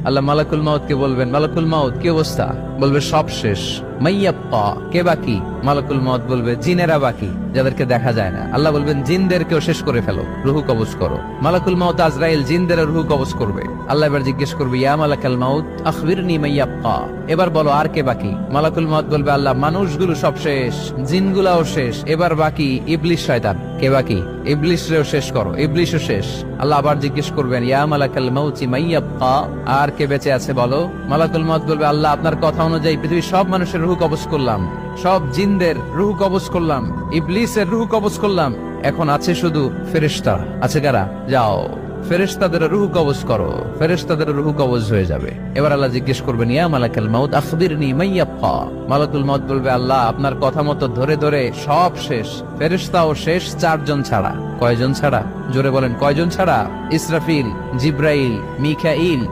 আল্লাহ মালাকুল মাউত কে বলবেন, মালাকুল মাউত কি অবস্থা? বলবে সব শেষ। মাইয়াব্বা, কে বাকি? মালাকুল মাউত বলবে জিনেরা বাকি, যাদেরকে দেখা যায় না। আল্লাহ বলবেন জিনদেরকেও শেষ করে ফেলো, রুহু কবজ করো। মালাকুল মাউত আজরাইল জিনদের রুহু কবজ করবে। আল্লাহ এবার জিজ্ঞেস করবে, ইয়া মালাকাল মাউত আখবিরনি মাইয়াব্বা, এবার বলো আর কে বাকি? মালাকুল মাউত বলবে, আল্লাহ মানুষগুলো সব শেষ, জিনগুলাও শেষ, এবার বাকি ইবলিস শয়তান। কে বাকি? ইবলিসরেও শেষ করো, ইবলিসও শেষ। আল্লাহ আবার জিজ্ঞেস করবেন, ইয়া মালাকাল মাউতি মাইয়াব্বা, আর কে বেঁচে আছে বলো? মালাকুল মাউত বলবে, আল্লাহ আপনার কথা অনুযায়ী পৃথিবীর সব মানুষের রুহু কবজ করলাম, সব জিনদের রুহু কবজ করলাম, ইবলিসের রুহু কবজ করলাম, এখন আছে শুধু ফেরেশতা। আছে কারা? যাও ফেরেশতাদের রুহু কবজ করো। ফেরেশতাদের রুহু কবজ হয়ে যাবে। এবার আল্লাহ জিজ্ঞেস করবেন, ইয়া মালাকাল মাউত আখবিরনি মাইয়াব্বা। মালাকুল মাউত বলবে, আল্লাহ আপনার কথা মতো ধরে ধরে সব শেষ, ফেরেশতাও শেষ, 4 জন ছাড়া। কয়জন ছাড়া? জোরে বলেন, কয়জন ছাড়া? ইসরাফিল, জিব্রাইল, মিকাইল,